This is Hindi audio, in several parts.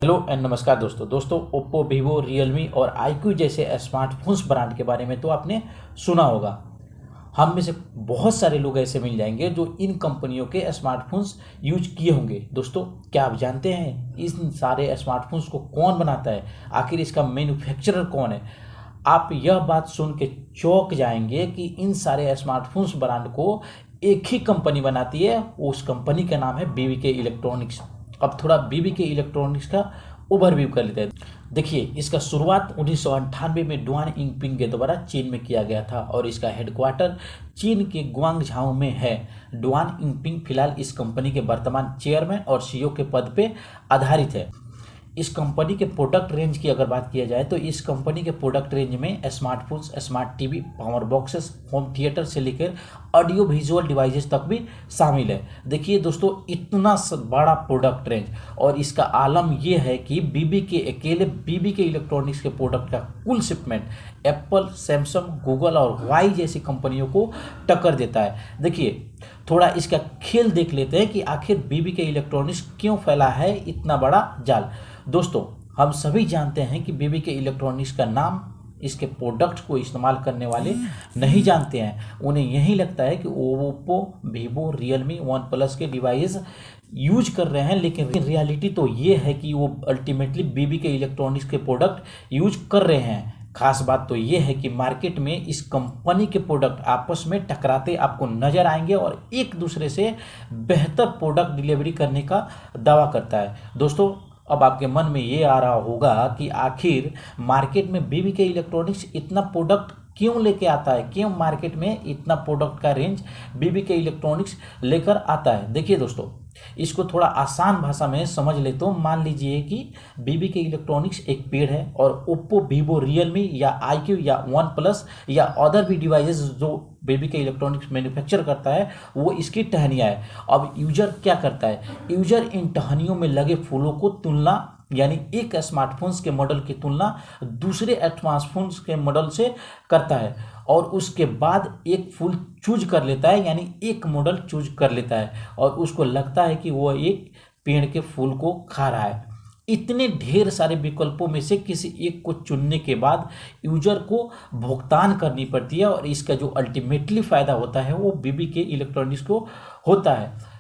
हेलो एंड नमस्कार दोस्तों ओप्पो, वीवो, रियलमी और iQOO जैसे स्मार्टफोन्स ब्रांड के बारे में तो आपने सुना होगा। हम में से बहुत सारे लोग ऐसे मिल जाएंगे जो इन कंपनियों के स्मार्टफोन्स यूज किए होंगे। दोस्तों, क्या आप जानते हैं इन सारे स्मार्टफोन्स को कौन बनाता है? आखिर इसका मैन्युफैक्चरर कौन है? आप यह बात सुन के चौंक जाएंगे कि इन सारे स्मार्टफोन्स ब्रांड को एक ही कंपनी बनाती है। उस कंपनी का नाम है बीबीके इलेक्ट्रॉनिक्स। अब थोड़ा बीबीके इलेक्ट्रॉनिक्स का ओवरव्यू कर लेते हैं। देखिए, इसका शुरुआत 1998 में डुआन इंगपिंग के द्वारा चीन में किया गया था और इसका हेडक्वार्टर चीन के ग्वांगझाओ में है। डुआन इंगपिंग फिलहाल इस कंपनी के वर्तमान चेयरमैन और सीईओ के पद पे आधारित है। इस कंपनी के प्रोडक्ट रेंज की अगर बात किया जाए तो इस कंपनी के प्रोडक्ट रेंज में smartphones, smart TV, power boxes, home theatre से लेकर ऑडियो विजुअल डिवाइसेस तक भी शामिल है। देखिए दोस्तों, इतना बड़ा प्रोडक्ट रेंज, और इसका आलम यह है कि बीबीके इलेक्ट्रॉनिक्स के प्रोडक्ट का कुल शिपमेंट एप्पल, सैमसंग, गूगल और वाई जैसी कंपनियों को टक्कर देता है। देखिए, थोड़ा इसका खेल देख लेते हैं कि आखिर बीबीके इलेक्ट्रॉनिक्स क्यों फैला है इतना बड़ा जाल। दोस्तों, हम सभी जानते हैं कि बीबीके इलेक्ट्रॉनिक्स का नाम इसके प्रोडक्ट को इस्तेमाल करने वाले नहीं जानते हैं। उन्हें यही लगता है कि Oppo, Vivo, Realme, one plus के डिवाइस यूज कर रहे हैं, लेकिन रियलिटी तो ये है कि वो अल्टीमेटली बीबीके इलेक्ट्रॉनिक्स के प्रोडक्ट यूज कर रहे हैं। खास बात तो ये है कि मार्केट में इस कंपनी के प्रोडक्ट आपस में टकराते आपको नजर आएंगे और एक दूसरे से बेहतर प्रोडक्ट डिलीवरी करने का दावा करता है। दोस्तों, अब आपके मन में ये आ रहा होगा कि आखिर मार्केट में बीबीके इलेक्ट्रॉनिक्स इतना प्रोडक्ट क्यों लेके आता है, क्यों मार्केट में इतना प्रोडक्ट का रेंज बीबीके इलेक्ट्रॉनिक्स लेकर आता है। देखिए दोस्तों, इसको थोड़ा आसान भाषा में समझ ले तो मान लीजिए कि बीबीके इलेक्ट्रॉनिक्स एक पेड़ है और ओप्पो, वीवो, रियलमी या iQOO या वन प्लस या अदर भी डिवाइसेस जो बीबीके इलेक्ट्रॉनिक्स मैन्युफैक्चर करता है वो इसकी टहनियाँ है। अब यूजर क्या करता है? यूजर इन टहनियों में लगे फूलों को तुलना, यानी एक स्मार्टफोन्स के मॉडल की तुलना दूसरे स्मार्टफोन्स के मॉडल से करता है और उसके बाद एक फूल चूज कर लेता है, यानी एक मॉडल चूज कर लेता है और उसको लगता है कि वो एक पेड़ के फूल को खा रहा है। इतने ढेर सारे विकल्पों में से किसी एक को चुनने के बाद यूजर को भुगतान करनी पड़ती है और इसका जो अल्टीमेटली फायदा होता है वो बीबीके इलेक्ट्रॉनिक्स को होता है।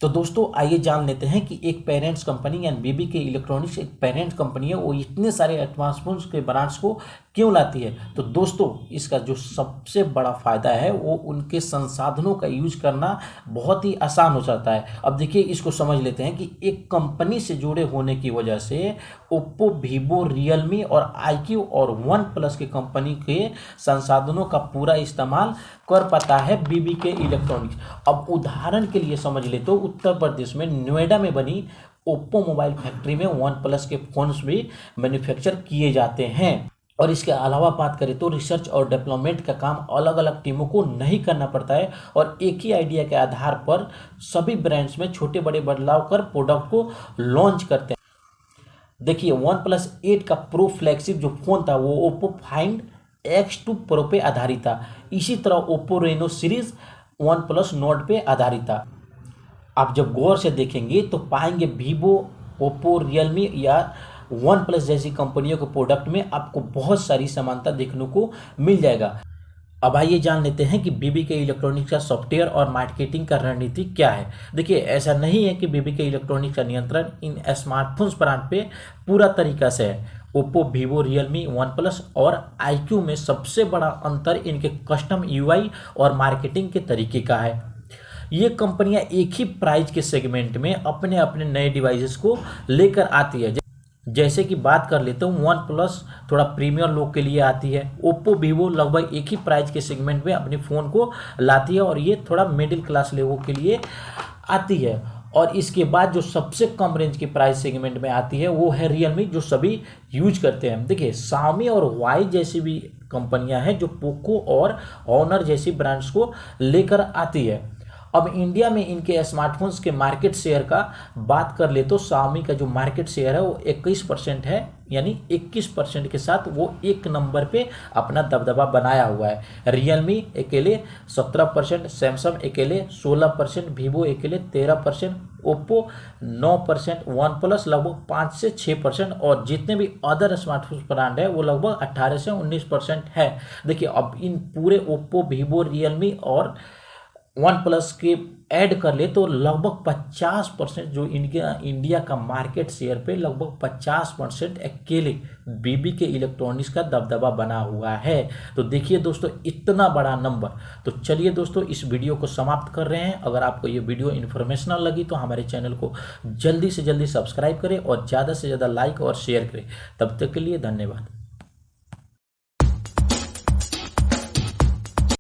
तो दोस्तों, आइए जान लेते हैं कि एक पेरेंट्स कंपनी यानी बीबीके इलेक्ट्रॉनिक्स एक पेरेंट्स कंपनी है, वो इतने सारे स्मार्टफोन्स के ब्रांड्स को क्यों लाती है। तो दोस्तों, इसका जो सबसे बड़ा फायदा है वो उनके संसाधनों का यूज करना बहुत ही आसान हो जाता है। अब देखिए, इसको समझ लेते हैं कि एक कंपनी से जुड़े होने की वजह से ओप्पो, वीवो, रियलमी और iQOO और वन प्लस के कंपनी के संसाधनों का पूरा इस्तेमाल कर पाता है बीबीके इलेक्ट्रॉनिक्स। अब उदाहरण के लिए समझ ले तो उत्तर प्रदेश में नोएडा में बनी ओप्पो मोबाइल फैक्ट्री में वन प्लस के फोन्स भी मैन्युफैक्चर किए जाते हैं। और इसके अलावा बात करें तो रिसर्च और डेवलपमेंट का काम अलग अलग टीमों को नहीं करना पड़ता है और एक ही आइडिया के आधार पर सभी ब्रांड्स में छोटे बड़े बदलाव कर प्रोडक्ट को लॉन्च करते हैं। देखिए, वन प्लस 8 का प्रो फ्लैगशिप जो फोन था वो ओप्पो फाइंड X2 प्रो पे आधारित था। इसी तरह Oppo Reno series OnePlus Note पे आधारित था। आप जब गौर से देखेंगे तो पाएंगे वीवो, ओप्पो, रियलमी या वन प्लस जैसी कंपनियों के प्रोडक्ट में आपको बहुत सारी समानता देखने को मिल जाएगा। अब आइए जान लेते हैं कि बीबीके इलेक्ट्रॉनिक्स का सॉफ्टवेयर और मार्केटिंग का रणनीति क्या है। देखिए, ऐसा नहीं है कि बीबीके इलेक्ट्रॉनिक्स का नियंत्रण इन स्मार्टफोन्स ब्रांड पे पूरा तरीका से है। Oppo, Vivo, Realme, one plus और iQOO में सबसे बड़ा अंतर इनके कस्टम यूआई और मार्केटिंग के तरीके का है। ये कंपनियां एक ही प्राइस के सेगमेंट में अपने अपने नए डिवाइसेस को लेकर आती है। जैसे कि बात कर लेते हूँ, वन प्लस थोड़ा प्रीमियर लोग के लिए आती है, ओप्पो, वीवो लगभग एक ही प्राइस के सेगमेंट में अपने फ़ोन को लाती है और ये थोड़ा मिडिल क्लास लोगों के लिए आती है। और इसके बाद जो सबसे कम रेंज की प्राइस सेगमेंट में आती है वो है रियलमी, जो सभी यूज करते हैं। देखिए, Xiaomi और वाई जैसी भी कंपनियां हैं जो पोको और ऑनर जैसी ब्रांड्स को लेकर आती है। अब इंडिया में इनके स्मार्टफोन्स के मार्केट शेयर का बात कर ले तो Xiaomi का जो मार्केट शेयर है वो 21% है, यानी 21% के साथ वो एक नंबर पे अपना दबदबा बनाया हुआ है। रियलमी अकेले 17%, सैमसंग अकेले 16%, वीवो अकेले 13%, ओप्पो 9%, वन प्लस लगभग 5 से 6% और जितने भी अदर स्मार्टफोन ब्रांड है वो लगभग 18 से 19% है। देखिए अब इन पूरे ओप्पो, वीवो, रियलमी और वन प्लस के ऐड कर ले तो लगभग 50% जो इंडिया का मार्केट शेयर पे लगभग 50% अकेले बीबी के इलेक्ट्रॉनिक्स का दबदबा बना हुआ है। तो देखिए दोस्तों इतना बड़ा नंबर। तो चलिए दोस्तों इस वीडियो को समाप्त कर रहे हैं। अगर आपको ये वीडियो इन्फॉर्मेशनल लगी तो हमारे चैनल को जल्दी से जल्दी सब्सक्राइब करें और ज़्यादा से ज़्यादा लाइक और शेयर करें। तब तक के लिए धन्यवाद।